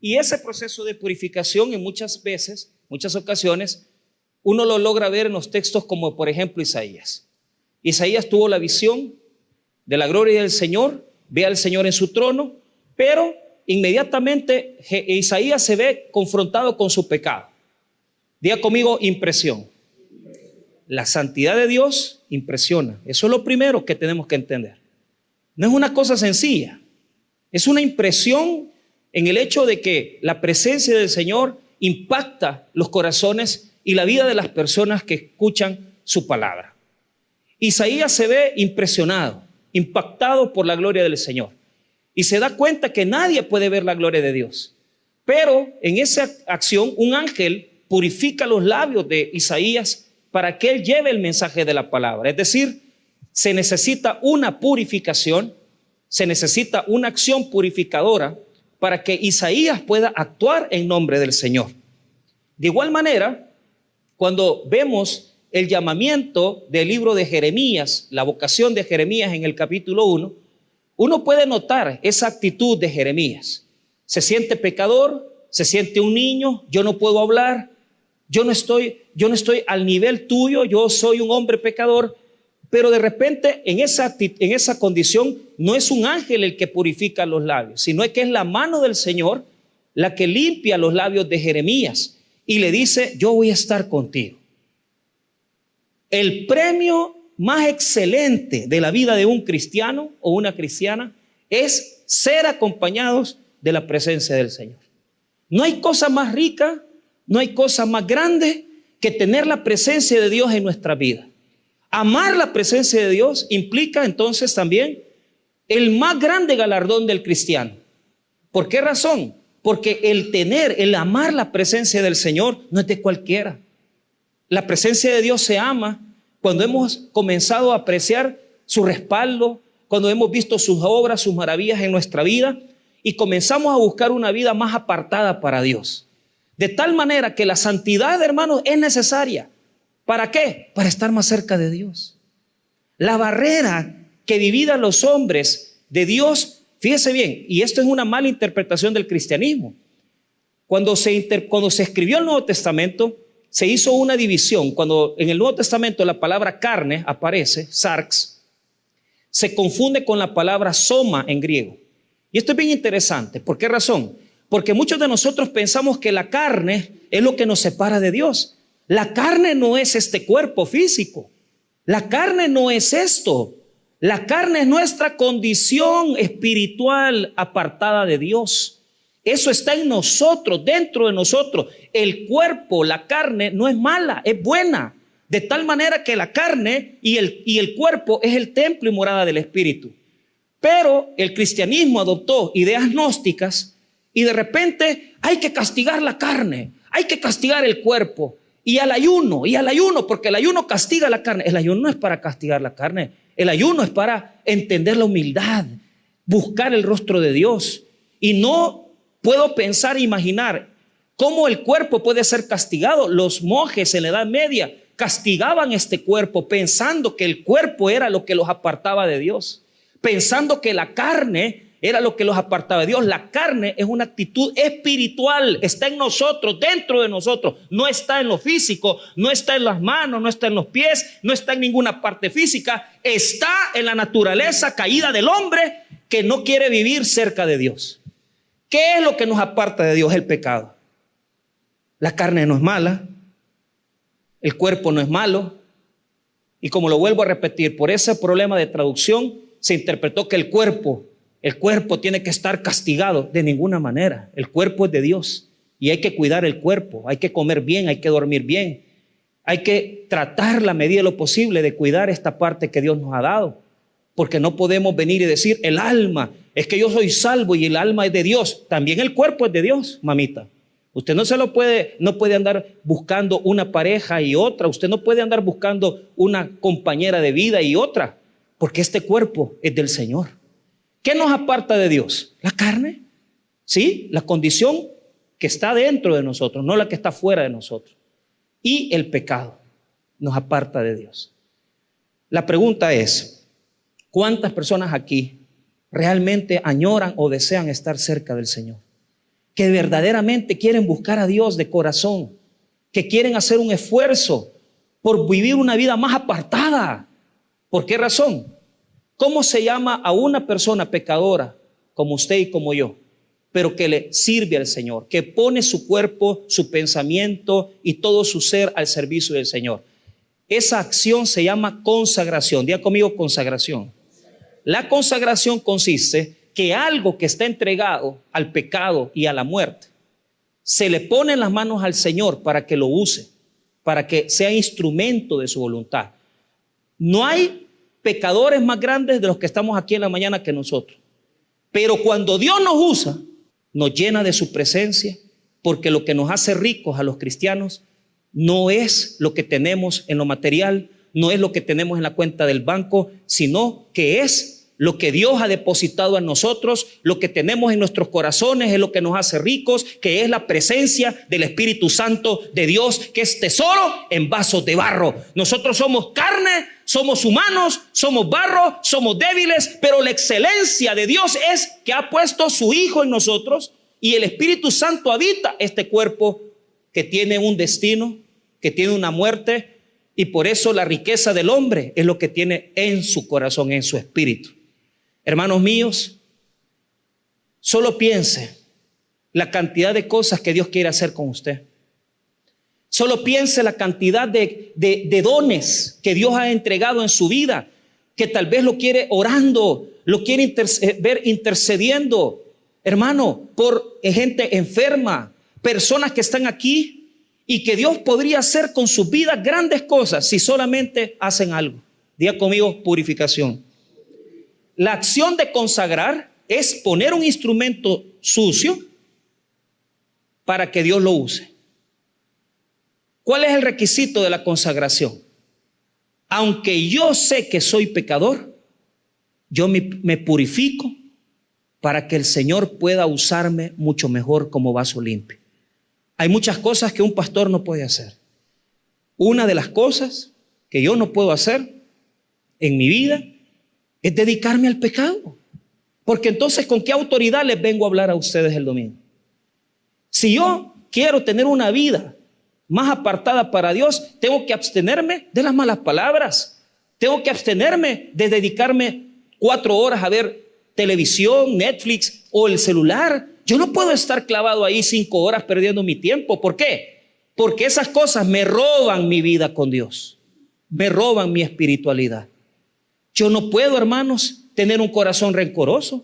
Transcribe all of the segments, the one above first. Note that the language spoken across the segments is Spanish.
Y ese proceso de purificación en muchas ocasiones, uno lo logra ver en los textos como por ejemplo Isaías. Isaías tuvo la visión de la gloria del Señor, ve al Señor en su trono, pero inmediatamente Isaías se ve confrontado con su pecado. Diga conmigo, impresión. La santidad de Dios impresiona. Eso es lo primero que tenemos que entender. No es una cosa sencilla. Es una impresión en el hecho de que la presencia del Señor impacta los corazones y la vida de las personas que escuchan su palabra. Isaías se ve impresionado, impactado por la gloria del Señor. Y se da cuenta que nadie puede ver la gloria de Dios. Pero en esa acción, un ángel purifica los labios de Isaías para que él lleve el mensaje de la palabra. Es decir, se necesita una purificación, se necesita una acción purificadora para que Isaías pueda actuar en nombre del Señor. De igual manera, cuando vemos el llamamiento del libro de Jeremías, la vocación de Jeremías en el capítulo 1, uno puede notar esa actitud de Jeremías. Se siente pecador, se siente un niño, yo no puedo hablar, yo no estoy al nivel tuyo, yo soy un hombre pecador, pero de repente en esa condición no es un ángel el que purifica los labios, sino que es la mano del Señor la que limpia los labios de Jeremías y le dice, yo voy a estar contigo. El premio más excelente de la vida de un cristiano o una cristiana es ser acompañados de la presencia del Señor. No hay cosa más rica, no hay cosa más grande que tener la presencia de Dios en nuestra vida. Amar la presencia de Dios implica entonces también el más grande galardón del cristiano. ¿Por qué razón? Porque el amar la presencia del Señor no es de cualquiera. La presencia de Dios se ama cuando hemos comenzado a apreciar su respaldo, cuando hemos visto sus obras, sus maravillas en nuestra vida y comenzamos a buscar una vida más apartada para Dios. De tal manera que la santidad, hermanos, es necesaria. ¿Para qué? Para estar más cerca de Dios. La barrera que divide a los hombres de Dios, fíjese bien, y esto es una mala interpretación del cristianismo. Cuando se escribió el Nuevo Testamento, se hizo una división. Cuando en el Nuevo Testamento la palabra carne aparece, sarx, se confunde con la palabra soma en griego. Y esto es bien interesante. ¿Por qué razón? Porque muchos de nosotros pensamos que la carne es lo que nos separa de Dios. La carne no es este cuerpo físico. La carne no es esto. La carne es nuestra condición espiritual apartada de Dios. Eso está en nosotros, dentro de nosotros. El cuerpo, la carne, no es mala, es buena. De tal manera que la carne y el cuerpo es el templo y morada del Espíritu. Pero el cristianismo adoptó ideas gnósticas y de repente hay que castigar la carne, hay que castigar el cuerpo. Y al ayuno, porque el ayuno castiga la carne. El ayuno no es para castigar la carne. El ayuno es para entender la humildad, buscar el rostro de Dios. Y no puedo pensar e imaginar cómo el cuerpo puede ser castigado. Los monjes en la Edad Media castigaban este cuerpo pensando que el cuerpo era lo que los apartaba de Dios. Pensando que la carne era lo que los apartaba de Dios. La carne es una actitud espiritual, está en nosotros, dentro de nosotros. No está en lo físico, no está en las manos, no está en los pies, no está en ninguna parte física. Está en la naturaleza caída del hombre que no quiere vivir cerca de Dios. ¿Qué es lo que nos aparta de Dios? El pecado. La carne no es mala, el cuerpo no es malo. Y como lo vuelvo a repetir, por ese problema de traducción se interpretó que el cuerpo tiene que estar castigado. De ninguna manera. El cuerpo es de Dios y hay que cuidar el cuerpo. Hay que comer bien, hay que dormir bien. Hay que tratar la medida de lo posible de cuidar esta parte que Dios nos ha dado. Porque no podemos venir y decir, el alma, es que yo soy salvo y el alma es de Dios. También el cuerpo es de Dios, mamita. Usted no puede andar buscando una pareja y otra. Usted no puede andar buscando una compañera de vida y otra. Porque este cuerpo es del Señor. ¿Qué nos aparta de Dios? La carne, ¿sí? La condición que está dentro de nosotros, no la que está fuera de nosotros. Y el pecado nos aparta de Dios. La pregunta es, ¿cuántas personas aquí realmente añoran o desean estar cerca del Señor? que verdaderamente quieren buscar a Dios de corazón, que quieren hacer un esfuerzo por vivir una vida más apartada. ¿Por qué razón? ¿Cómo se llama a una persona pecadora como usted y como yo, pero que le sirve al Señor, que pone su cuerpo, su pensamiento y todo su ser al servicio del Señor? Esa acción se llama consagración. Diga conmigo, consagración. La consagración consiste que algo que está entregado al pecado y a la muerte se le pone en las manos al Señor para que lo use, para que sea instrumento de su voluntad. No hay pecadores más grandes de los que estamos aquí en la mañana que nosotros. Pero cuando Dios nos usa, nos llena de su presencia, porque lo que nos hace ricos a los cristianos no es lo que tenemos en lo material, no es lo que tenemos en la cuenta del banco, sino que es lo que Dios ha depositado en nosotros, lo que tenemos en nuestros corazones es lo que nos hace ricos, que es la presencia del Espíritu Santo de Dios, que es tesoro en vasos de barro. Nosotros somos carne, somos humanos, somos barro, somos débiles, pero la excelencia de Dios es que ha puesto su Hijo en nosotros y el Espíritu Santo habita este cuerpo que tiene un destino, que tiene una muerte, y por eso la riqueza del hombre es lo que tiene en su corazón, en su espíritu. Hermanos míos, solo piense la cantidad de cosas que Dios quiere hacer con usted. Solo piense la cantidad de dones que Dios ha entregado en su vida, que tal vez lo quiere orando, lo quiere ver intercediendo, hermano, por gente enferma, personas que están aquí y que Dios podría hacer con sus vidas grandes cosas si solamente hacen algo. Diga conmigo, purificación. La acción de consagrar es poner un instrumento sucio para que Dios lo use. ¿Cuál es el requisito de la consagración? Aunque yo sé que soy pecador, yo me purifico para que el Señor pueda usarme mucho mejor como vaso limpio. Hay muchas cosas que un pastor no puede hacer. Una de las cosas que yo no puedo hacer en mi vida es dedicarme al pecado. Porque entonces, ¿con qué autoridad les vengo a hablar a ustedes el domingo? Si yo quiero tener una vida más apartada para Dios, tengo que abstenerme de las malas palabras. Tengo que abstenerme de dedicarme 4 horas a ver televisión, Netflix o el celular. Yo no puedo estar clavado ahí 5 horas perdiendo mi tiempo. ¿Por qué? Porque esas cosas me roban mi vida con Dios. Me roban mi espiritualidad. Yo no puedo, hermanos, tener un corazón rencoroso.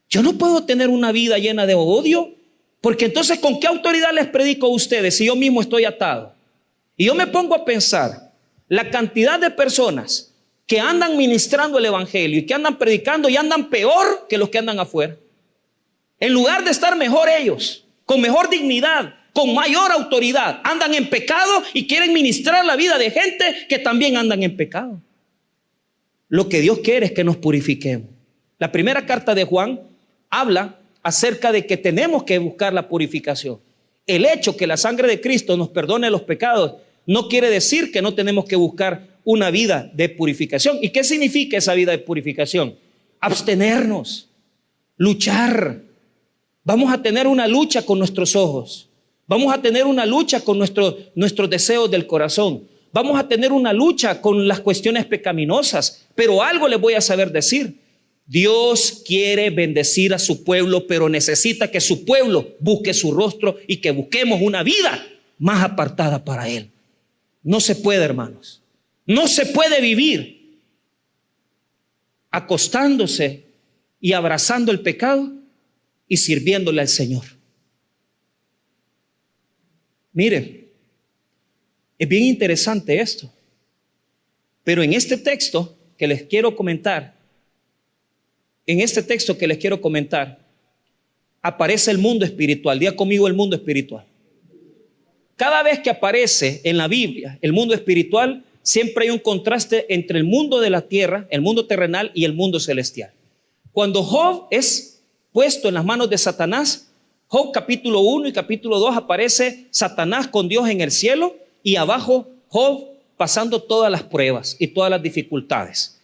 Yo no puedo tener una vida llena de odio, porque entonces, ¿con qué autoridad les predico a ustedes si yo mismo estoy atado? Y yo me pongo a pensar la cantidad de personas que andan ministrando el evangelio y que andan predicando y andan peor que los que andan afuera. En lugar de estar mejor ellos, con mejor dignidad, con mayor autoridad, andan en pecado y quieren ministrar la vida de gente que también andan en pecado. Lo que Dios quiere es que nos purifiquemos. La primera carta de Juan habla acerca de que tenemos que buscar la purificación. El hecho que la sangre de Cristo nos perdone los pecados no quiere decir que no tenemos que buscar una vida de purificación. ¿Y qué significa esa vida de purificación? Abstenernos, luchar. Vamos a tener una lucha con nuestros ojos. Vamos a tener una lucha con nuestros deseos del corazón. Vamos a tener una lucha con las cuestiones pecaminosas, pero algo les voy a saber decir. Dios quiere bendecir a su pueblo, pero necesita que su pueblo busque su rostro y que busquemos una vida más apartada para Él. No se puede, hermanos. No se puede vivir acostándose y abrazando el pecado y sirviéndole al Señor. Miren. Es bien interesante esto, pero en este texto que les quiero comentar, aparece el mundo espiritual. Diga conmigo, el mundo espiritual. Cada vez que aparece en la Biblia el mundo espiritual, siempre hay un contraste entre el mundo de la tierra, el mundo terrenal y el mundo celestial. Cuando Job es puesto en las manos de Satanás, Job capítulo 1 y capítulo 2 aparece Satanás con Dios en el cielo, y abajo Job pasando todas las pruebas y todas las dificultades.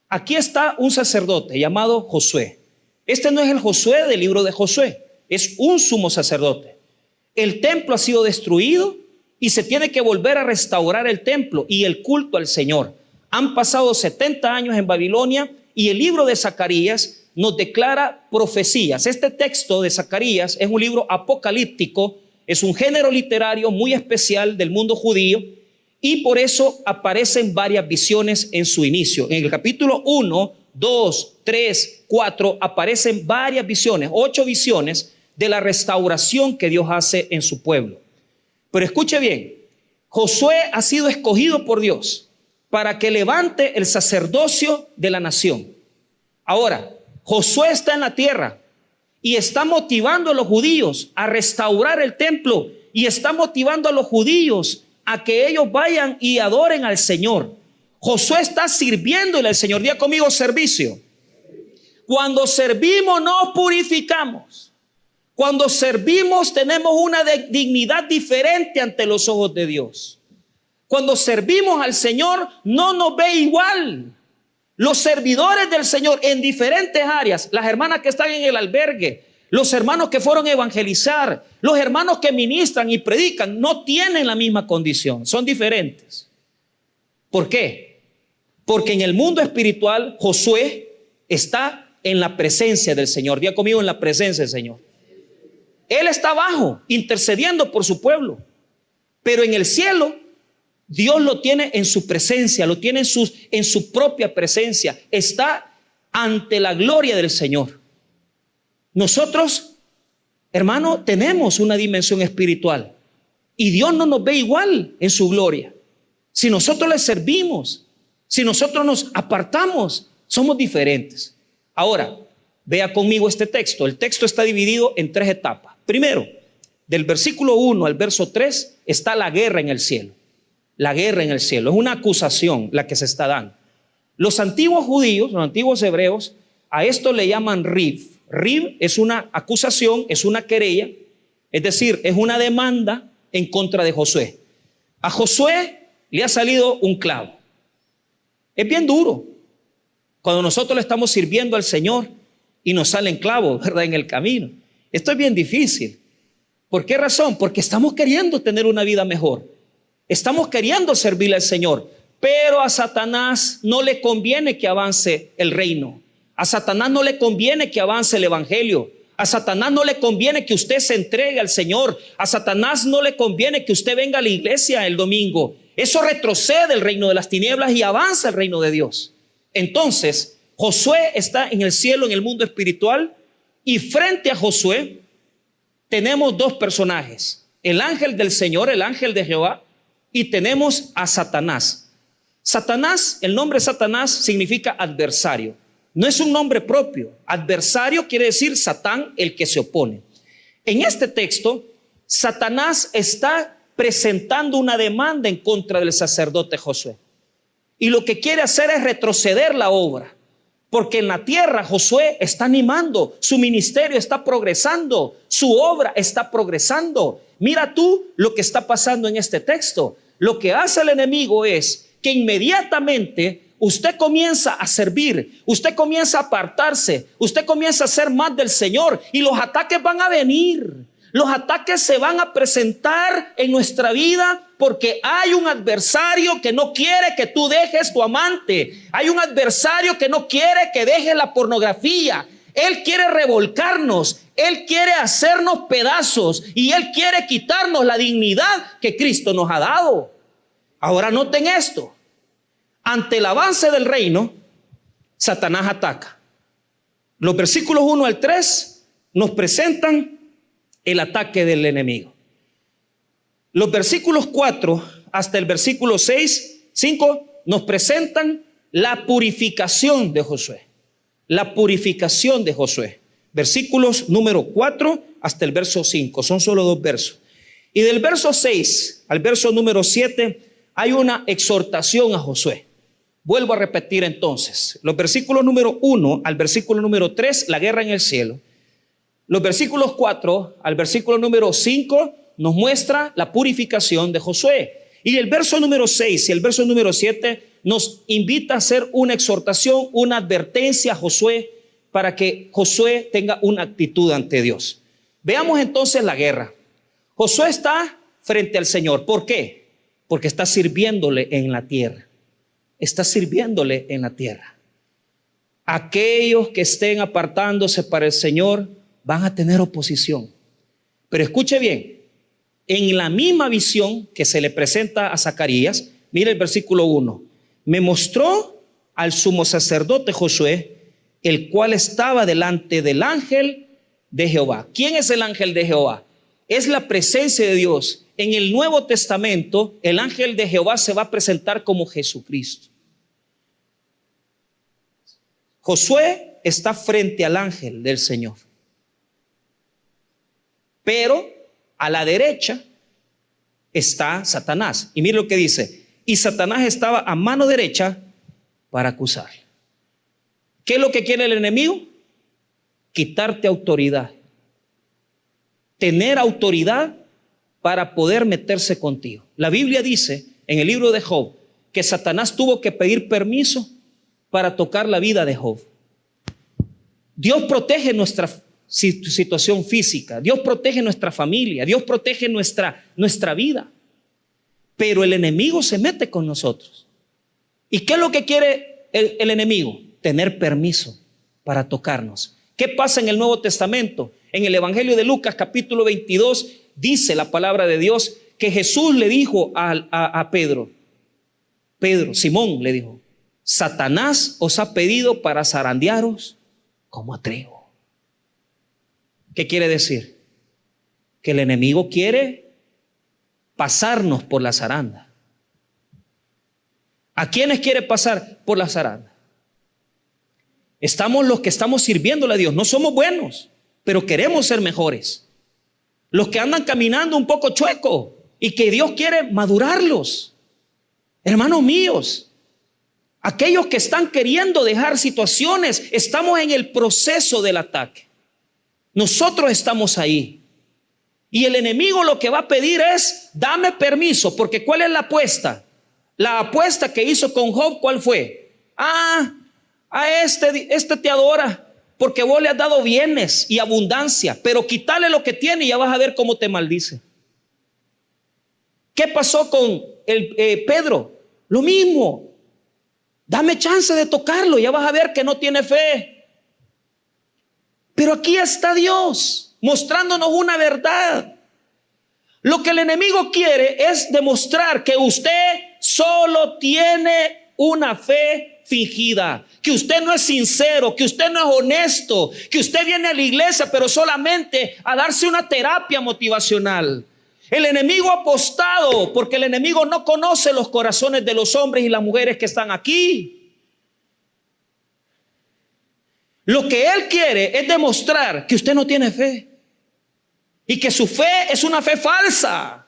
Aquí está un sacerdote llamado Josué. Este no es el Josué del libro de Josué. es un sumo sacerdote. El templo ha sido destruido y se tiene que volver a restaurar el templo y el culto al Señor. Han pasado 70 años en Babilonia y el libro de Zacarías nos declara profecías. Este texto de Zacarías es un libro apocalíptico, es un género literario muy especial del mundo judío y por eso aparecen varias visiones en su inicio. En el capítulo 1, 2, 3, 4 aparecen varias visiones, 8 visiones de la restauración que Dios hace en su pueblo. Pero escuche bien, Josué ha sido escogido por Dios para que levante el sacerdocio de la nación. Ahora, Josué está en la tierra y está motivando a los judíos a restaurar el templo y está motivando a los judíos a que ellos vayan y adoren al Señor. Josué está sirviéndole al Señor. Diga conmigo, servicio. Cuando servimos nos purificamos. Cuando servimos tenemos una dignidad diferente ante los ojos de Dios. Cuando servimos al Señor no nos ve igual. Los servidores del Señor en diferentes áreas, las hermanas que están en el albergue, los hermanos que fueron a evangelizar, los hermanos que ministran y predican, no tienen la misma condición, son diferentes. ¿Por qué? Porque en el mundo espiritual Josué está en la presencia del Señor. Diga conmigo, en la presencia del Señor. Él está abajo, intercediendo por su pueblo. Pero en el cielo, Dios lo tiene en su presencia, lo tiene en su propia presencia. Está ante la gloria del Señor. Nosotros, hermano, tenemos una dimensión espiritual. Y Dios no nos ve igual en su gloria. Si nosotros le servimos, si nosotros nos apartamos, somos diferentes. Ahora, vea conmigo este texto. El texto está dividido en 3 etapas. Primero, del versículo 1 al verso 3 está la guerra en el cielo. La guerra en el cielo. Es una acusación la que se está dando. Los antiguos judíos, los antiguos hebreos, a esto le llaman rib. Rib es una acusación, es una querella, es decir, es una demanda en contra de Josué. A Josué le ha salido un clavo. Es bien duro cuando nosotros le estamos sirviendo al Señor y nos salen clavos, ¿verdad?, en el camino. Esto es bien difícil. ¿Por qué razón? Porque estamos queriendo tener una vida mejor. Estamos queriendo servirle al Señor, pero a Satanás no le conviene que avance el reino. A Satanás no le conviene que avance el evangelio. A Satanás no le conviene que usted se entregue al Señor. A Satanás no le conviene que usted venga a la iglesia el domingo. Eso retrocede el reino de las tinieblas y avanza el reino de Dios. Entonces, Josué está en el cielo, en el mundo espiritual, y frente a Josué tenemos 2 personajes. El ángel del Señor, el ángel de Jehová, y tenemos a Satanás. Satanás, el nombre Satanás significa adversario. No es un nombre propio. Adversario quiere decir Satán, el que se opone. En este texto, Satanás está presentando una demanda en contra del sacerdote Josué. Y lo que quiere hacer es retroceder la obra. Porque en la tierra Josué está animando, su ministerio está progresando, su obra está progresando. Mira tú lo que está pasando en este texto. Lo que hace el enemigo es que inmediatamente usted comienza a servir, usted comienza a apartarse, usted comienza a ser más del Señor y los ataques van a venir. Los ataques se van a presentar en nuestra vida porque hay un adversario que no quiere que tú dejes tu amante. Hay un adversario que no quiere que dejes la pornografía. Él quiere revolcarnos, Él quiere hacernos pedazos y Él quiere quitarnos la dignidad que Cristo nos ha dado. Ahora noten esto. Ante el avance del reino, Satanás ataca. Los versículos 1 al 3 nos presentan el ataque del enemigo. Los versículos 4 hasta el versículo 5 nos presentan la purificación de Josué. La purificación de Josué. Versículos número 4 hasta el verso 5. Son solo 2 versos. Y del verso 6 al verso número 7 hay una exhortación a Josué. Vuelvo a repetir entonces. Los versículos número 1 al versículo número 3, la guerra en el cielo. Los versículos 4 al versículo número 5 nos muestra la purificación de Josué. Y el verso número 6 y el verso número 7 nos invita a hacer una exhortación, una advertencia a Josué para que Josué tenga una actitud ante Dios. Veamos entonces la guerra. Josué está frente al Señor. ¿Por qué? Porque está sirviéndole en la tierra. Está sirviéndole en la tierra. Aquellos que estén apartándose para el Señor van a tener oposición. Pero escuche bien, en la misma visión que se le presenta a Zacarías, mire el versículo 1. Me mostró al sumo sacerdote Josué, el cual estaba delante del ángel de Jehová. ¿Quién es el ángel de Jehová? Es la presencia de Dios. En el Nuevo Testamento, el ángel de Jehová se va a presentar como Jesucristo. Josué está frente al ángel del Señor. Pero a la derecha está Satanás. Y mire lo que dice. Y Satanás estaba a mano derecha para acusar. ¿Qué es lo que quiere el enemigo? Quitarte autoridad. Tener autoridad para poder meterse contigo. La Biblia dice en el libro de Job que Satanás tuvo que pedir permiso para tocar la vida de Job. Dios protege nuestra situación física, Dios protege nuestra familia, Dios protege nuestra vida, pero el enemigo se mete con nosotros. ¿Y qué es lo que quiere el enemigo? Tener permiso para tocarnos. ¿Qué pasa en el Nuevo Testamento? En el Evangelio de Lucas capítulo 22 dice la palabra de Dios que Jesús le dijo a Pedro, Simón le dijo, Satanás os ha pedido para zarandearos como a trigo. ¿Qué quiere decir? Que el enemigo quiere pasarnos por la zaranda. ¿A quiénes quiere pasar por la zaranda? Estamos los que estamos sirviéndole a Dios. No somos buenos, pero queremos ser mejores. Los que andan caminando un poco chueco y que Dios quiere madurarlos. Hermanos míos, aquellos que están queriendo dejar situaciones, estamos en el proceso del ataque. Nosotros estamos ahí. Y el enemigo lo que va a pedir es, dame permiso, porque ¿cuál es la apuesta? La apuesta que hizo con Job, ¿cuál fue? Este te adora porque vos le has dado bienes y abundancia, pero quítale lo que tiene y ya vas a ver cómo te maldice. ¿Qué pasó con Pedro? Lo mismo. Dame chance de tocarlo, ya vas a ver que no tiene fe. Pero aquí está Dios mostrándonos una verdad. Lo que el enemigo quiere es demostrar que usted solo tiene una fe fingida, que usted no es sincero, que usted no es honesto, que usted viene a la iglesia pero solamente a darse una terapia motivacional. El enemigo ha apostado porque el enemigo no conoce los corazones de los hombres y las mujeres que están aquí. Lo que él quiere es demostrar que usted no tiene fe y que su fe es una fe falsa.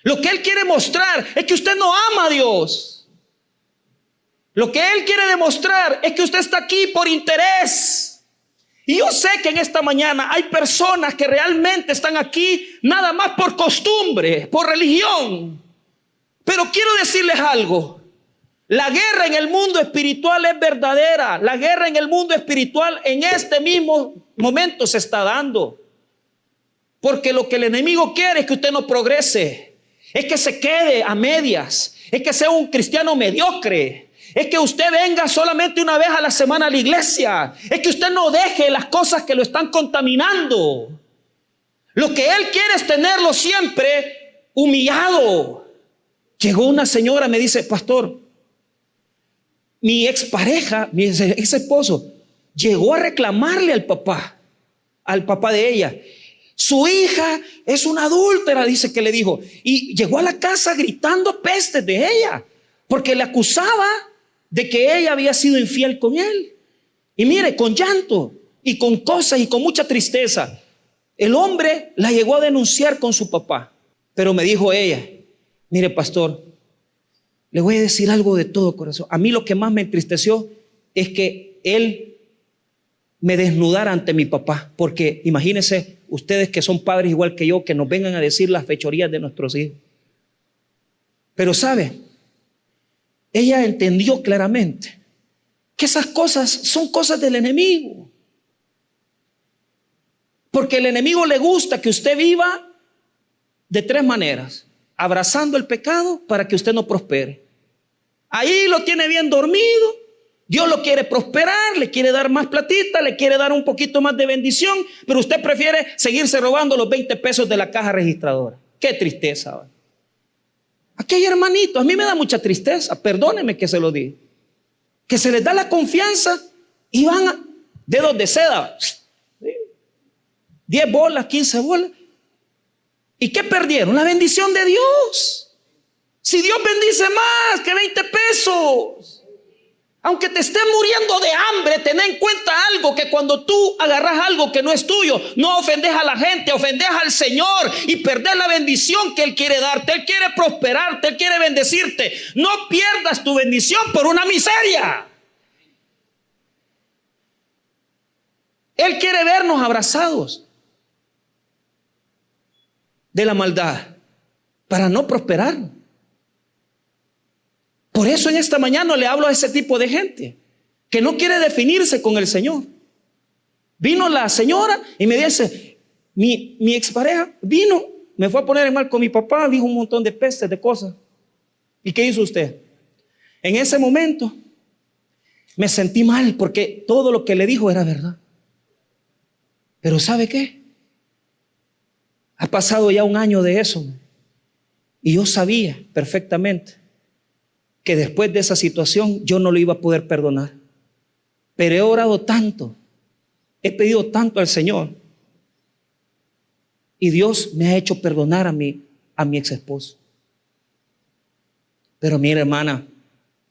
Lo que él quiere mostrar es que usted no ama a Dios. Lo que él quiere demostrar es que usted está aquí por interés. Y yo sé que en esta mañana hay personas que realmente están aquí nada más por costumbre, por religión. Pero quiero decirles algo. La guerra en el mundo espiritual es verdadera. La guerra en el mundo espiritual en este mismo momento se está dando. Porque lo que el enemigo quiere es que usted no progrese. Es que se quede a medias. Es que sea un cristiano mediocre. Es que usted venga solamente una vez a la semana a la iglesia. Es que usted no deje las cosas que lo están contaminando. Lo que él quiere es tenerlo siempre humillado. Llegó una señora, me dice, pastor, mi expareja, mi ex esposo, llegó a reclamarle al papá de ella. Su hija es una adúltera, dice que le dijo. Y llegó a la casa gritando pestes de ella, porque le acusaba de que ella había sido infiel con él. Y mire, con llanto y con cosas y con mucha tristeza, el hombre la llegó a denunciar con su papá. Pero me dijo ella, mire pastor, le voy a decir algo de todo corazón. A mí lo que más me entristeció es que él me desnudara ante mi papá. Porque imagínense ustedes que son padres igual que yo, que nos vengan a decir las fechorías de nuestros hijos. Pero ¿sabe? Ella entendió claramente que esas cosas son cosas del enemigo. Porque el enemigo le gusta que usted viva de tres maneras: abrazando el pecado para que usted no prospere. Ahí lo tiene bien dormido. Dios lo quiere prosperar, le quiere dar más platita, le quiere dar un poquito más de bendición, pero usted prefiere seguirse robando los 20 pesos de la caja registradora. Qué tristeza, ¿vale? Aquí hay hermanitos, a mí me da mucha tristeza, perdónenme que se lo diga, que se les da la confianza y van a dedos de seda, 10 bolas, 15 bolas. ¿Y qué perdieron? La bendición de Dios. Si Dios bendice más que 20 pesos, aunque te estés muriendo de hambre, ten en cuenta algo, que cuando tú agarras algo que no es tuyo, no ofendes a la gente, ofendes al Señor y perdés la bendición que Él quiere darte. Él quiere prosperarte, Él quiere bendecirte. No pierdas tu bendición por una miseria. Él quiere vernos abrazados de la maldad para no prosperar. Por eso en esta mañana le hablo a ese tipo de gente que no quiere definirse con el Señor. Vino la señora y me dice, mi expareja vino, me fue a poner en mal con mi papá, dijo un montón de pestes, de cosas. ¿Y qué hizo usted? En ese momento me sentí mal porque todo lo que le dijo era verdad. Pero ¿sabe qué? Ha pasado ya un año de eso y yo sabía perfectamente que después de esa situación yo no lo iba a poder perdonar. Pero he orado tanto, he pedido tanto al Señor y Dios me ha hecho perdonar a mi ex esposo. Pero mira, hermana,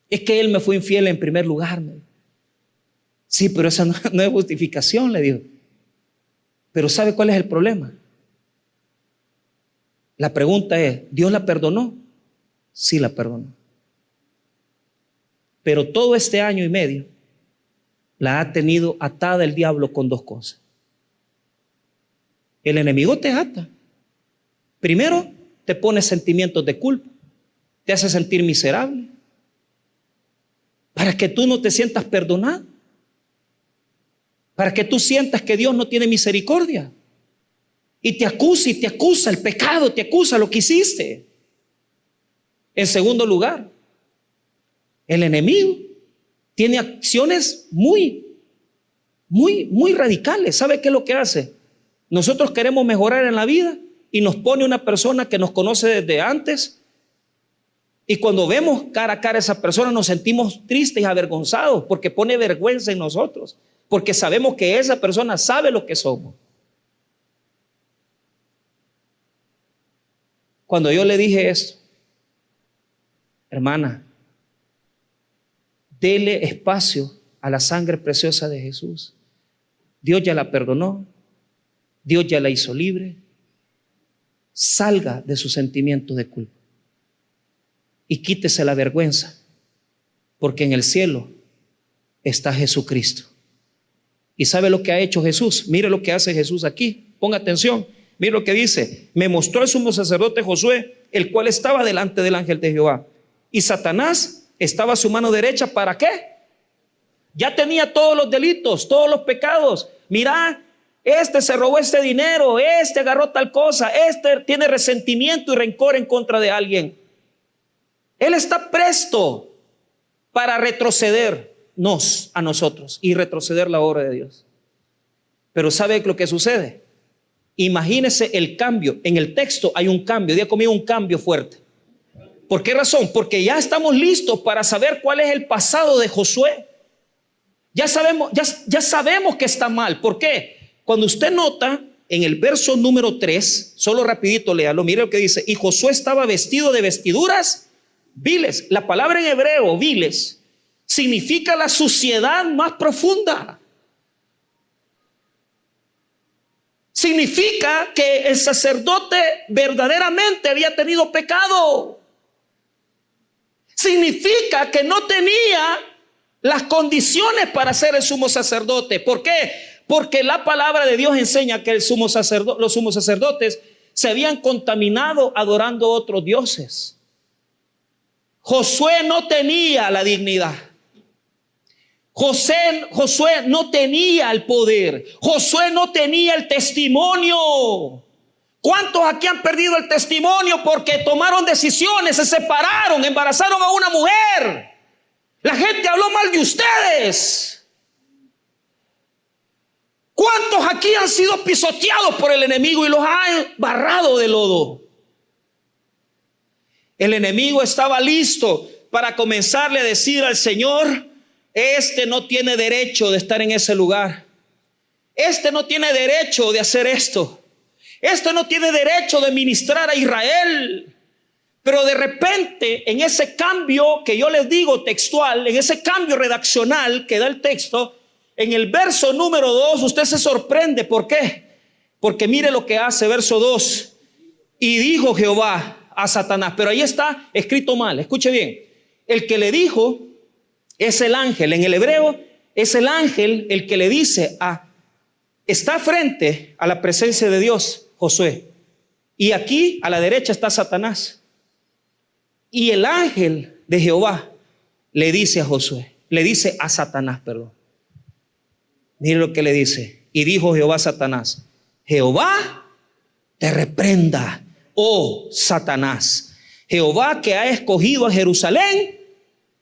es que él me fue infiel en primer lugar. Sí, pero esa no es justificación, le digo. Pero ¿sabe cuál es el problema? La pregunta es, ¿Dios la perdonó? Sí, la perdonó. Pero todo este año y medio la ha tenido atada el diablo con dos cosas. El enemigo te ata. Primero, te pone sentimientos de culpa, te hace sentir miserable, para que tú no te sientas perdonado, para que tú sientas que Dios no tiene misericordia. Y te acusa el pecado, te acusa lo que hiciste. En segundo lugar, el enemigo tiene acciones muy radicales. ¿Sabe qué es lo que hace? Nosotros queremos mejorar en la vida y nos pone una persona que nos conoce desde antes, y cuando vemos cara a cara a esa persona nos sentimos tristes y avergonzados porque pone vergüenza en nosotros, porque sabemos que esa persona sabe lo que somos. Cuando yo le dije esto, hermana, dele espacio a la sangre preciosa de Jesús. Dios ya la perdonó, Dios ya la hizo libre. Salga de su sentimiento de culpa y quítese la vergüenza, porque en el cielo está Jesucristo. ¿Y sabe lo que ha hecho Jesús? Mire lo que hace Jesús aquí, ponga atención. Mire lo que dice: me mostró el sumo sacerdote Josué, el cual estaba delante del ángel de Jehová, y Satanás estaba a su mano derecha. ¿Para qué? Ya tenía todos los delitos, todos los pecados. Mira, este se robó este dinero, este agarró tal cosa, este tiene resentimiento y rencor en contra de alguien. Él está presto para retrocedernos a nosotros y retroceder la obra de Dios. Pero ¿sabe lo que sucede? Imagínese el cambio. En el texto hay un cambio. Diga conmigo, un cambio fuerte. ¿Por qué razón? Porque ya estamos listos para saber cuál es el pasado de Josué. Ya sabemos que está mal. ¿Por qué? Cuando usted nota en el verso número 3, solo rapidito léalo, mire lo que dice: y Josué estaba vestido de vestiduras viles. La palabra en hebreo, viles, significa la suciedad más profunda. Significa que el sacerdote verdaderamente había tenido pecado. Significa que no tenía las condiciones para ser el sumo sacerdote. ¿Por qué? Porque la palabra de Dios enseña que los sumos sacerdotes se habían contaminado adorando a otros dioses. Josué no tenía la dignidad. Josué no tenía el poder. Josué no tenía el testimonio. ¿Cuántos aquí han perdido el testimonio porque tomaron decisiones, se separaron, embarazaron a una mujer? La gente habló mal de ustedes. ¿Cuántos aquí han sido pisoteados por el enemigo y los ha embarrado de lodo? El enemigo estaba listo para comenzarle a decir al Señor: este no tiene derecho de estar en ese lugar. Este no tiene derecho de hacer esto. Este no tiene derecho de ministrar a Israel. Pero de repente, en ese cambio que yo les digo textual, en ese cambio redaccional que da el texto, en el verso número 2, usted se sorprende. ¿Por qué? Porque mire lo que hace, verso 2. Y dijo Jehová a Satanás. Pero ahí está escrito mal, escuche bien. El que le dijo es el ángel. En el hebreo es el ángel el que le dice está frente a la presencia de Dios, Josué. Y aquí a la derecha está Satanás. Y el ángel de Jehová le dice a Josué, le dice a Satanás, perdón. Mire lo que le dice. Y dijo Jehová a Satanás: Jehová te reprenda, oh Satanás. Jehová, que ha escogido a Jerusalén,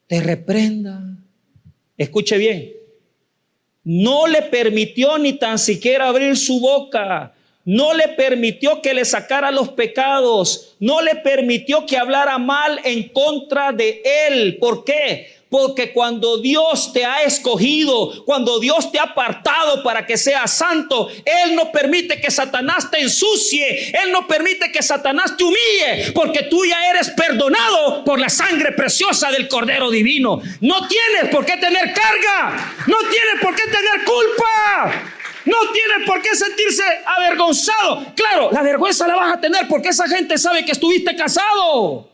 te reprenda. Escuche bien. No le permitió ni tan siquiera abrir su boca. No le permitió que le sacara los pecados. No le permitió que hablara mal en contra de él. ¿Por qué? Porque cuando Dios te ha escogido, cuando Dios te ha apartado para que seas santo, Él no permite que Satanás te ensucie. Él no permite que Satanás te humille, porque tú ya eres perdonado por la sangre preciosa del Cordero Divino. No tienes por qué tener carga. No tienes por qué tener culpa. No tiene por qué sentirse avergonzado. Claro, la vergüenza la vas a tener porque esa gente sabe que estuviste casado.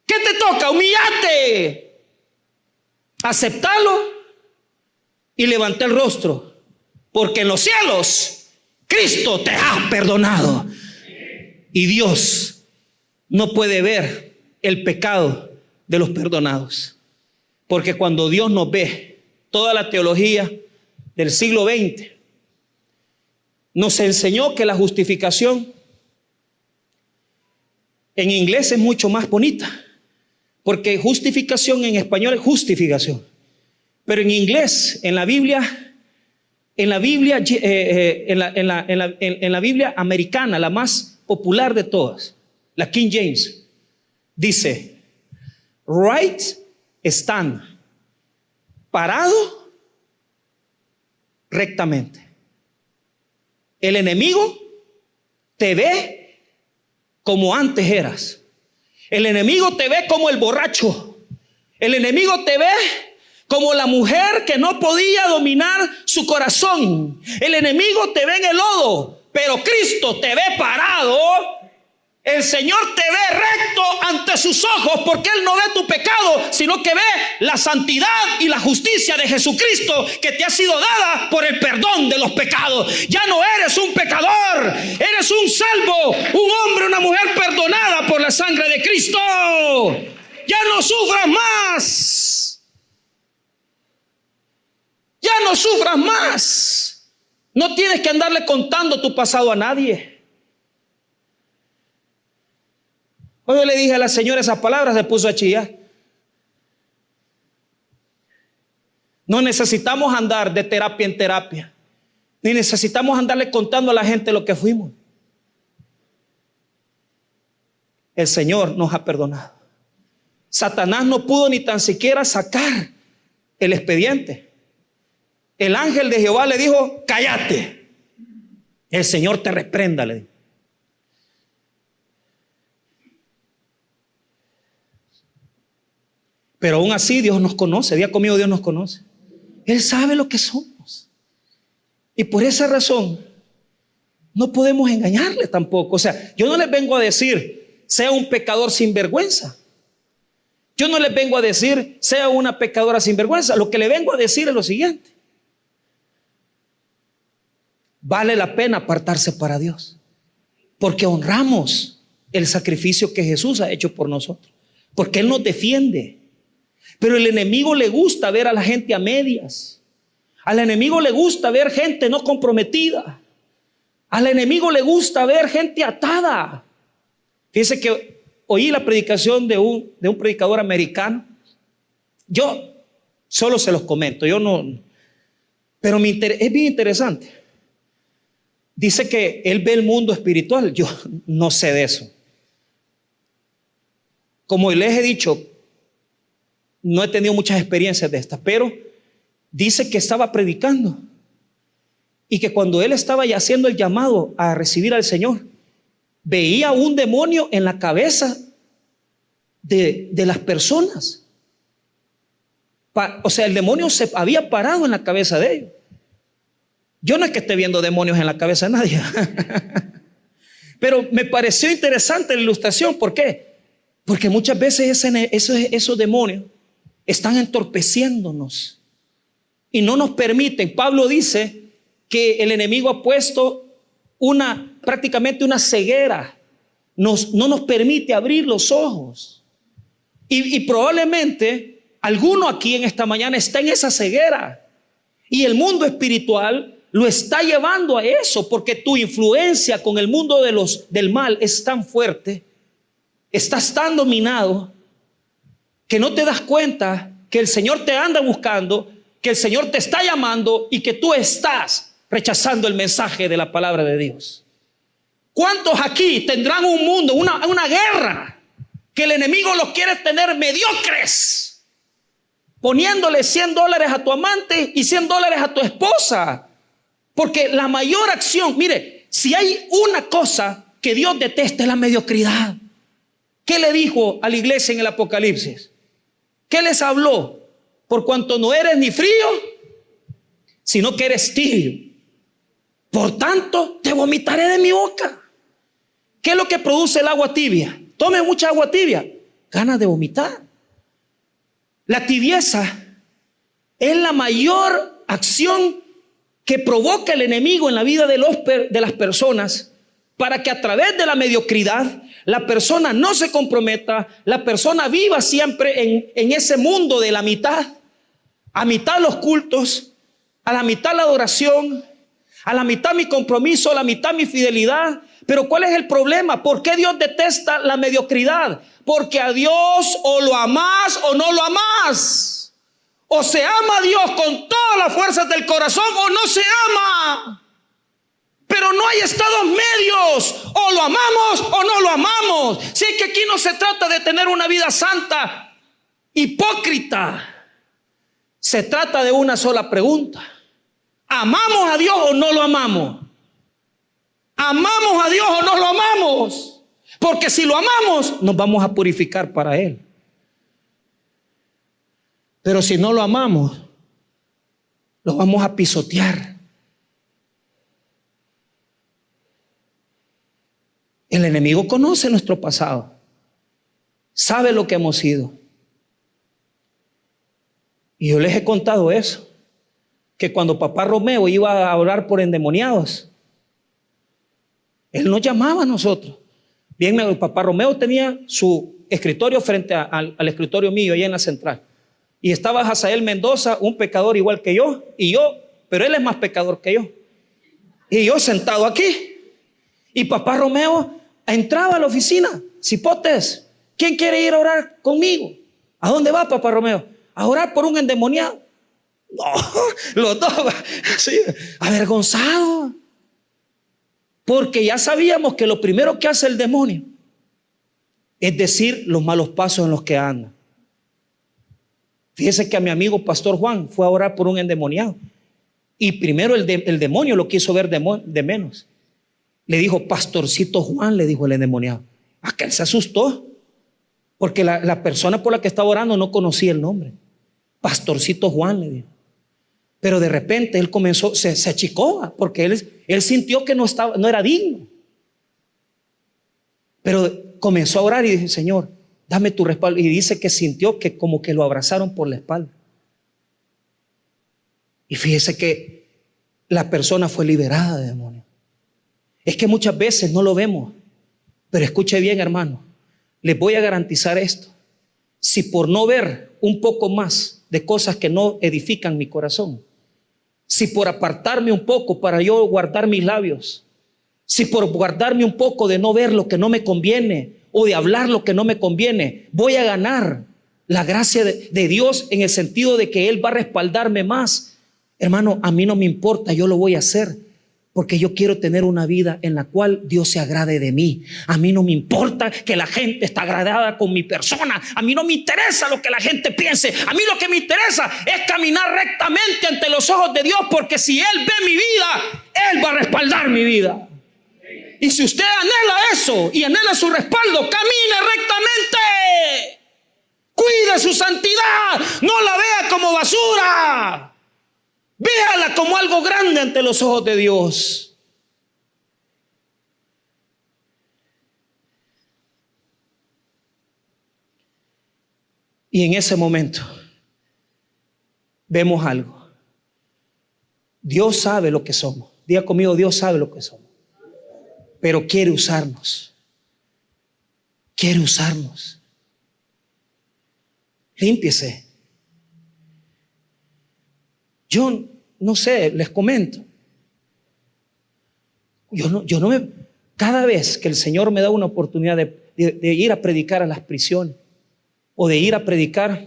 ¿Qué te toca? Humillate, aceptarlo y levanta el rostro, porque en los cielos Cristo te ha perdonado. Y Dios no puede ver el pecado de los perdonados, porque cuando Dios nos ve, toda la teología del siglo XX nos enseñó que la justificación en inglés es mucho más bonita, porque justificación en español es justificación, pero en inglés, en la Biblia americana, la más popular de todas, la King James, dice right stand, parado rectamente. El enemigo te ve como antes eras. El enemigo te ve como el borracho. El enemigo te ve como la mujer que no podía dominar su corazón. El enemigo te ve en el lodo, pero Cristo te ve parado. El Señor te ve recto ante sus ojos, porque Él no ve tu pecado, sino que ve la santidad y la justicia de Jesucristo que te ha sido dada por el perdón de los pecados. Ya no eres un pecador, eres un salvo, un hombre, una mujer perdonada por la sangre de Cristo. Ya no sufras más. Ya no sufras más. No tienes que andarle contando tu pasado a nadie. Hoy yo le dije a la señora esas palabras, se puso a chillar. No necesitamos andar de terapia en terapia, ni necesitamos andarle contando a la gente lo que fuimos. El Señor nos ha perdonado. Satanás no pudo ni tan siquiera sacar el expediente. El ángel de Jehová le dijo: cállate, el Señor te reprenda, le dijo. Pero aún así Dios nos conoce. Diga conmigo: Dios nos conoce. Él sabe lo que somos. Y por esa razón no podemos engañarle tampoco. O sea, yo no les vengo a decir sea un pecador sin vergüenza. Yo no les vengo a decir sea una pecadora sin vergüenza. Lo que le vengo a decir es lo siguiente: vale la pena apartarse para Dios, porque honramos el sacrificio que Jesús ha hecho por nosotros, porque Él nos defiende, Pero el enemigo le gusta ver a la gente a medias. Al enemigo le gusta ver gente no comprometida. Al enemigo le gusta ver gente atada. Fíjense que oí la predicación de un predicador americano. Yo solo se los comento, yo no, pero es bien interesante. Dice que él ve el mundo espiritual. Yo no sé de eso. Como les he dicho, no he tenido muchas experiencias de estas, pero dice que estaba predicando y que cuando él estaba ya haciendo el llamado a recibir al Señor, veía un demonio en la cabeza de las personas. O sea, el demonio se había parado en la cabeza de ellos. Yo no es que esté viendo demonios en la cabeza de nadie. Pero me pareció interesante la ilustración. ¿Por qué? Porque muchas veces esos demonios están entorpeciéndonos y no nos permiten. Pablo dice que el enemigo ha puesto prácticamente una ceguera. No nos permite abrir los ojos. Y probablemente alguno aquí en esta mañana está en esa ceguera. Y el mundo espiritual lo está llevando a eso, porque tu influencia con el mundo del mal es tan fuerte, estás tan dominado, que no te das cuenta que el Señor te anda buscando, que el Señor te está llamando y que tú estás rechazando el mensaje de la palabra de Dios. ¿Cuántos aquí tendrán un mundo, una guerra, que el enemigo los quiere tener mediocres, poniéndole $100 a tu amante y $100 a tu esposa? Porque la mayor acción, mire, si hay una cosa que Dios detesta es la mediocridad. ¿Qué le dijo a la iglesia en el Apocalipsis? ¿Qué les habló? Por cuanto no eres ni frío, sino que eres tibio. Por tanto, te vomitaré de mi boca. ¿Qué es lo que produce el agua tibia? Tome mucha agua tibia, ganas de vomitar. La tibieza es la mayor acción que provoca el enemigo en la vida de las personas, para que a través de la mediocridad la persona no se comprometa, la persona viva siempre en ese mundo de la mitad, a mitad los cultos, a la mitad la adoración, a la mitad mi compromiso, a la mitad mi fidelidad. Pero ¿cuál es el problema? ¿Por qué Dios detesta la mediocridad? Porque a Dios o lo amás o no lo amás. O se ama a Dios con todas las fuerzas del corazón o no se ama. Pero no hay estados medios. O lo amamos o no lo amamos. Si es que aquí no se trata de tener una vida santa, hipócrita. Se trata de una sola pregunta. ¿Amamos a Dios o no lo amamos? ¿Amamos a Dios o no lo amamos? Porque si lo amamos, nos vamos a purificar para Él. Pero si no lo amamos, lo vamos a pisotear. El enemigo conoce nuestro pasado, sabe lo que hemos sido. Y yo les he contado eso, que cuando papá Romeo iba a orar por endemoniados, él nos llamaba a nosotros. Bien, el papá Romeo tenía su escritorio frente al escritorio mío, allá en la central. Y estaba Hazael Mendoza, un pecador igual que yo, pero él es más pecador que yo. Y yo sentado aquí. Y papá Romeo entraba a la oficina. Cipotes, ¿quién quiere ir a orar conmigo? ¿A dónde va papá Romeo? A orar por un endemoniado. No, los dos así, avergonzados. Porque ya sabíamos que lo primero que hace el demonio es decir los malos pasos en los que anda. Fíjese que a mi amigo Pastor Juan fue a orar por un endemoniado. Y primero el demonio lo quiso ver de menos. Le dijo, Pastorcito Juan, le dijo el endemoniado. Aquel se asustó, porque la persona por la que estaba orando no conocía el nombre. Pastorcito Juan, le dijo. Pero de repente él comenzó, se achicó, porque él sintió que no era digno. Pero comenzó a orar y dijo, Señor, dame tu respaldo. Y dice que sintió que como que lo abrazaron por la espalda. Y fíjese que la persona fue liberada de demonios. Es que muchas veces no lo vemos. Pero escuche bien, hermano, les voy a garantizar esto. si por no ver un poco más de cosas que no edifican mi corazón, si por apartarme un poco para yo guardar mis labios, si por guardarme un poco de no ver lo que no me conviene o de hablar lo que no me conviene, voy a ganar la gracia de Dios en el sentido de que Él va a respaldarme más, hermano, a mí no me importa, yo lo voy a hacer. Porque yo quiero tener una vida en la cual Dios se agrade de mí. A mí no me importa que la gente esté agradada con mi persona. A mí no me interesa lo que la gente piense. A mí lo que me interesa es caminar rectamente ante los ojos de Dios. Porque si Él ve mi vida, Él va a respaldar mi vida. Y si usted anhela eso y anhela su respaldo, camine rectamente. Cuide su santidad. No la vea como basura. Véala como algo grande ante los ojos de Dios. Y en ese momento vemos algo. Dios sabe lo que somos. Diga conmigo, Dios sabe lo que somos. Pero quiere usarnos. Quiere usarnos. Límpiese. Yo no sé, les comento. Cada vez que el Señor me da una oportunidad de ir a predicar a las prisiones o de ir a predicar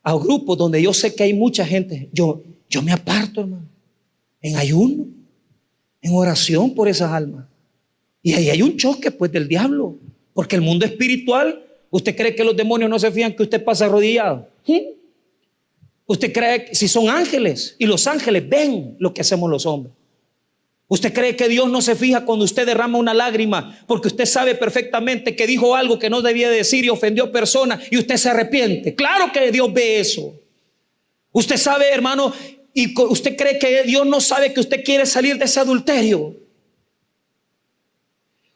a grupos donde yo sé que hay mucha gente, yo me aparto, hermano, en ayuno, en oración por esas almas. Y ahí hay un choque pues del diablo, porque el mundo espiritual, ¿usted cree que los demonios no se fían que usted pasa arrodillado? ¿Usted cree que si son ángeles y los ángeles ven lo que hacemos los hombres? ¿Usted cree que Dios no se fija cuando usted derrama una lágrima porque usted sabe perfectamente que dijo algo que no debía decir y ofendió personas y usted se arrepiente? Claro que Dios ve eso. Usted sabe, hermano, y usted cree que Dios no sabe que usted quiere salir de ese adulterio.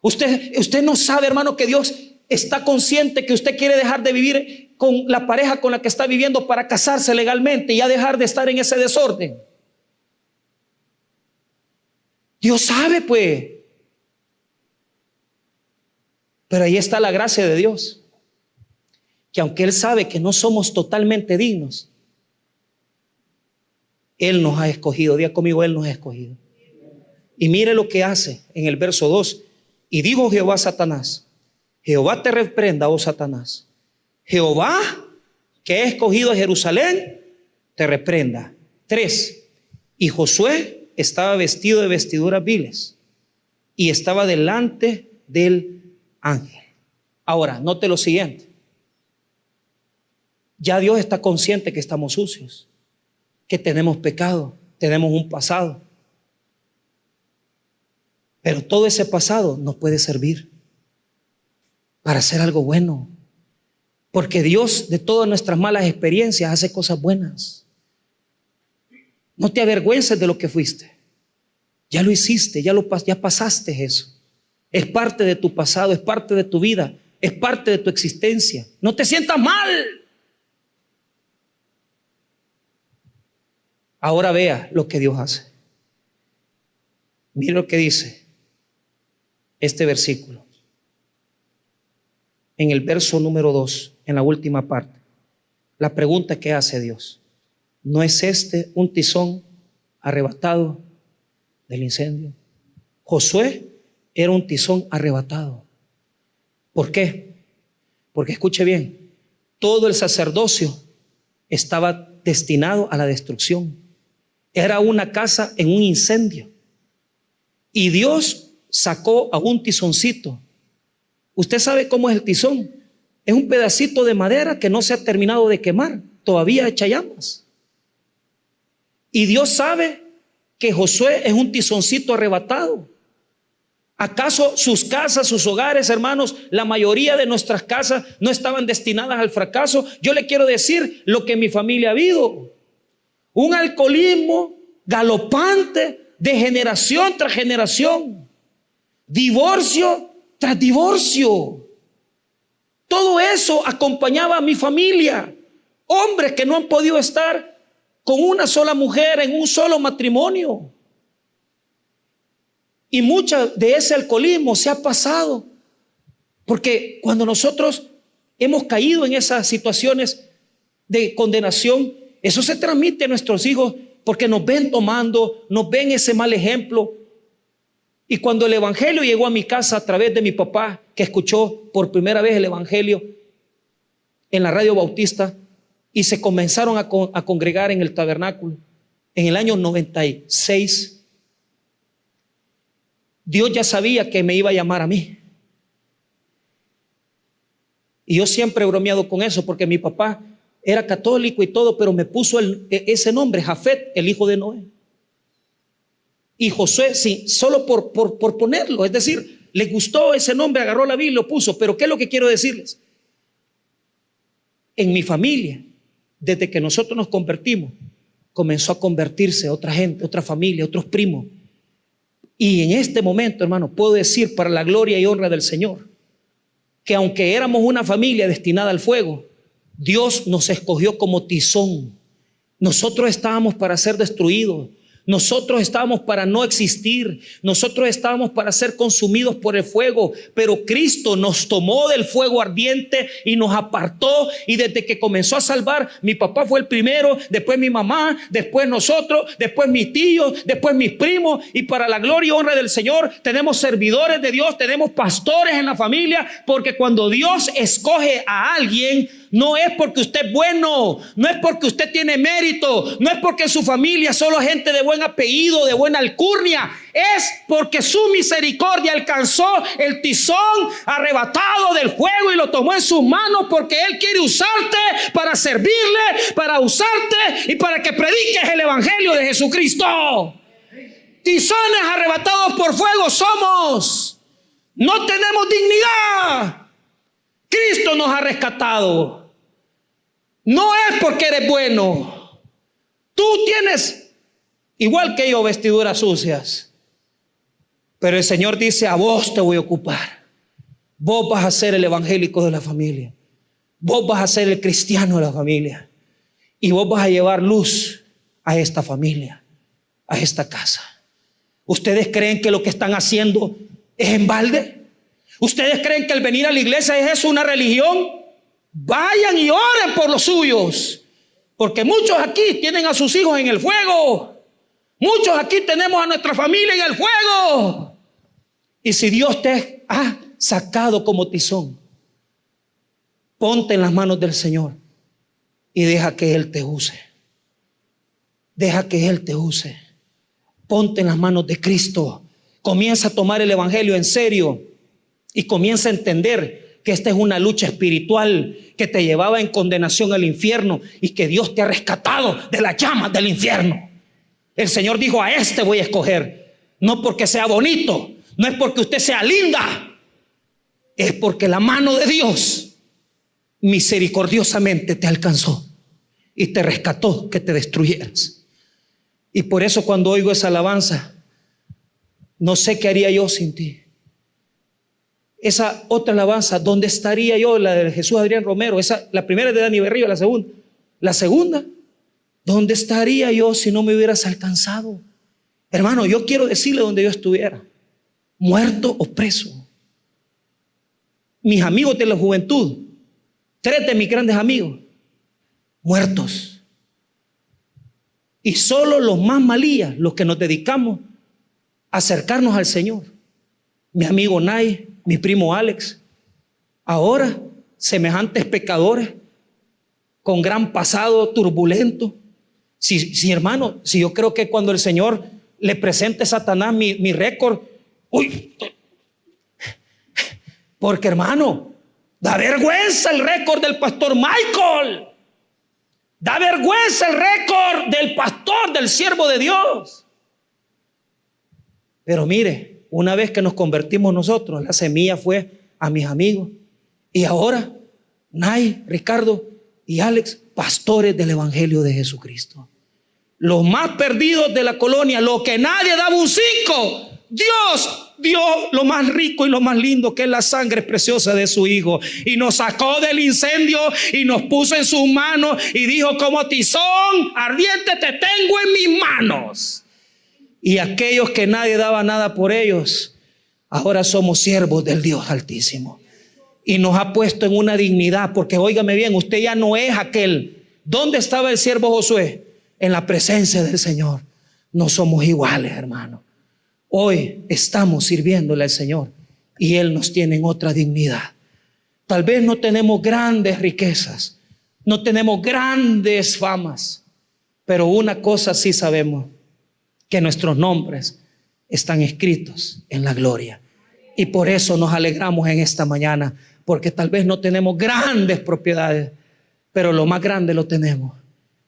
Usted no sabe, hermano, que Dios está consciente que usted quiere dejar de vivir con la pareja con la que está viviendo para casarse legalmente y ya dejar de estar en ese desorden. Dios sabe, pues. Pero ahí está la gracia de Dios, que aunque Él sabe que no somos totalmente dignos, Él nos ha escogido. Diga conmigo, Él nos ha escogido. Y mire lo que hace en el verso 2. Y dijo Jehová a Satanás: Jehová te reprenda, oh Satanás. Jehová, que ha escogido a Jerusalén, te reprenda. 3. Y Josué estaba vestido de vestiduras viles y estaba delante del ángel. Ahora, note lo siguiente. Ya Dios está consciente que estamos sucios, que tenemos pecado, tenemos un pasado. Pero todo ese pasado nos puede servir para hacer algo bueno. Porque Dios, de todas nuestras malas experiencias, hace cosas buenas. No te avergüences de lo que fuiste. Ya lo hiciste, ya pasaste eso. Es parte de tu pasado, es parte de tu vida, es parte de tu existencia. No te sientas mal. Ahora vea lo que Dios hace. Mire lo que dice este versículo. En el verso número 2, en la última parte, la pregunta que hace Dios: ¿no es este un tizón arrebatado del incendio? Josué era un tizón arrebatado. ¿Por qué? Porque escuche bien, todo el sacerdocio estaba destinado a la destrucción. Era una casa en un incendio. Y Dios sacó a un tizoncito. Usted sabe cómo es el tizón. Es un pedacito de madera que no se ha terminado de quemar. Todavía echa llamas. Y Dios sabe que Josué es un tizoncito arrebatado. ¿Acaso sus casas, sus hogares, hermanos, la mayoría de nuestras casas no estaban destinadas al fracaso? Yo le quiero decir lo que en mi familia ha habido. Un alcoholismo galopante de generación tras generación. Divorcio tras divorcio. Todo eso acompañaba a mi familia. Hombres que no han podido estar con una sola mujer en un solo matrimonio. Y mucha de ese alcoholismo se ha pasado. Porque cuando nosotros hemos caído en esas situaciones de condenación. Eso se transmite a nuestros hijos porque nos ven tomando, nos ven ese mal ejemplo. Y cuando el evangelio llegó a mi casa a través de mi papá, que escuchó por primera vez el evangelio en la radio bautista, y se comenzaron a congregar en el tabernáculo en el año 96, Dios ya sabía que me iba a llamar a mí. Y yo siempre he bromeado con eso, porque mi papá era católico y todo, pero me puso ese nombre, Jafet, el hijo de Noé. Y Josué, sí, solo por ponerlo, es decir, le gustó ese nombre, agarró la Biblia y lo puso. Pero ¿qué es lo que quiero decirles? En mi familia, desde que nosotros nos convertimos, comenzó a convertirse otra gente, otra familia, otros primos. Y en este momento, hermano, puedo decir, para la gloria y honra del Señor, que aunque éramos una familia destinada al fuego, Dios nos escogió como tizón. Nosotros estábamos para ser destruidos. Nosotros estábamos para no existir. Nosotros estábamos para ser consumidos por el fuego. Pero Cristo nos tomó del fuego ardiente y nos apartó. Y desde que comenzó a salvar, mi papá fue el primero, después mi mamá, después nosotros, después mis tíos, después mis primos. Y para la gloria y honra del Señor, tenemos servidores de Dios, tenemos pastores en la familia. Porque cuando Dios escoge a alguien, no es porque usted es bueno, no es porque usted tiene mérito, no es porque su familia solo es gente de buen apellido, de buena alcurnia. Es porque su misericordia alcanzó el tizón arrebatado del fuego y lo tomó en sus manos, porque Él quiere usarte para servirle, para usarte y para que prediques el evangelio de Jesucristo. Tizones arrebatados por fuego somos. No tenemos dignidad. Cristo nos ha rescatado. No es porque eres bueno. Tú tienes, igual que yo, vestiduras sucias. Pero el Señor dice: a vos te voy a ocupar. Vos vas a ser el evangélico de la familia. Vos vas a ser el cristiano de la familia. Y vos vas a llevar luz a esta familia, a esta casa. ¿Ustedes creen que lo que están haciendo es en balde? ¿Ustedes creen que el venir a la iglesia es eso, una religión? Vayan y oren por los suyos, porque muchos aquí tienen a sus hijos en el fuego. Muchos aquí tenemos a nuestra familia en el fuego. Y si Dios te ha sacado como tizón, ponte en las manos del Señor y deja que Él te use. Deja que Él te use. Ponte en las manos de Cristo. Comienza a tomar el evangelio en serio. Y comienza a entender que esta es una lucha espiritual que te llevaba en condenación al infierno y que Dios te ha rescatado de las llamas del infierno. El Señor dijo: a este voy a escoger. No porque sea bonito, no es porque usted sea linda, es porque la mano de Dios misericordiosamente te alcanzó y te rescató que te destruyeras. Y por eso cuando oigo esa alabanza, no sé qué haría yo sin ti. Esa otra alabanza, ¿dónde estaría yo? La de Jesús Adrián Romero, la primera es de Dani Berrío, la segunda, ¿dónde estaría yo si no me hubieras alcanzado? Hermano, yo quiero decirle donde yo estuviera, muerto o preso. Mis amigos de la juventud, 3 de mis grandes amigos, muertos. Y solo los más malías, los que nos dedicamos a acercarnos al Señor. Mi amigo Nay, mi primo Alex, ahora semejantes pecadores con gran pasado turbulento. Si hermano, si yo creo que cuando el Señor le presente a Satanás mi récord, porque hermano, da vergüenza el récord del pastor Michael, da vergüenza el récord del pastor, del siervo de Dios. Pero mire, una vez que nos convertimos nosotros, la semilla fue a mis amigos. Y ahora, Nay, Ricardo y Alex, pastores del evangelio de Jesucristo. Los más perdidos de la colonia, lo que nadie daba un 5. Dios dio lo más rico y lo más lindo, que es la sangre preciosa de su Hijo. Y nos sacó del incendio y nos puso en sus manos y dijo: como tizón ardiente te tengo en mis manos. Y aquellos que nadie daba nada por ellos, ahora somos siervos del Dios Altísimo. y nos ha puesto en una dignidad, porque óigame bien, usted ya no es aquel. ¿Dónde estaba el siervo Josué? En la presencia del Señor. No somos iguales, hermano. Hoy estamos sirviéndole al Señor y Él nos tiene en otra dignidad. Tal vez no tenemos grandes riquezas, no tenemos grandes famas, pero una cosa sí sabemos, que nuestros nombres están escritos en la gloria. Y por eso nos alegramos en esta mañana, porque tal vez no tenemos grandes propiedades, pero lo más grande lo tenemos,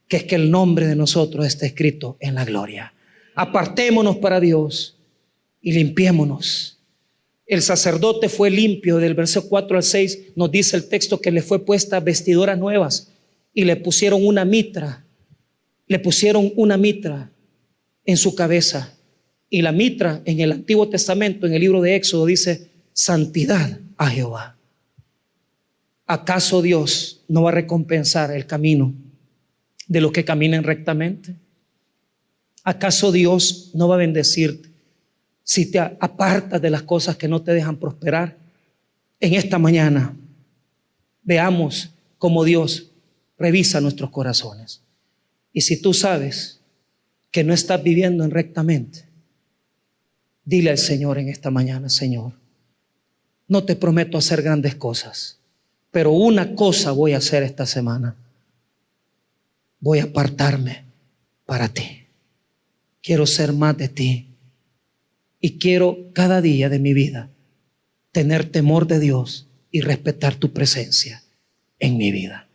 que es que el nombre de nosotros está escrito en la gloria. Apartémonos para Dios y limpiémonos. El sacerdote fue limpio. Del verso 4 al 6 nos dice el texto que le fue puesta vestiduras nuevas y le pusieron una mitra. Le pusieron una mitra en su cabeza. Y la mitra en el Antiguo Testamento, en el libro de Éxodo, dice santidad a Jehová. ¿Acaso Dios no va a recompensar el camino de los que caminen rectamente? ¿Acaso Dios no va a bendecirte si te apartas de las cosas que no te dejan prosperar? En esta mañana veamos cómo Dios revisa nuestros corazones. Y si tú sabes que no estás viviendo rectamente, dile al Señor en esta mañana: Señor, no te prometo hacer grandes cosas, pero una cosa voy a hacer esta semana. Voy a apartarme para ti. Quiero ser más de ti. Y quiero cada día de mi vida tener temor de Dios y respetar tu presencia en mi vida.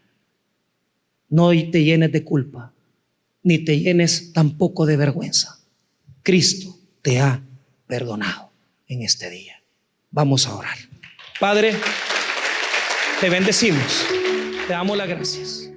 No te llenes de culpa, ni te llenes tampoco de vergüenza. Cristo te ha perdonado en este día. Vamos a orar. Padre, te bendecimos, te damos las gracias.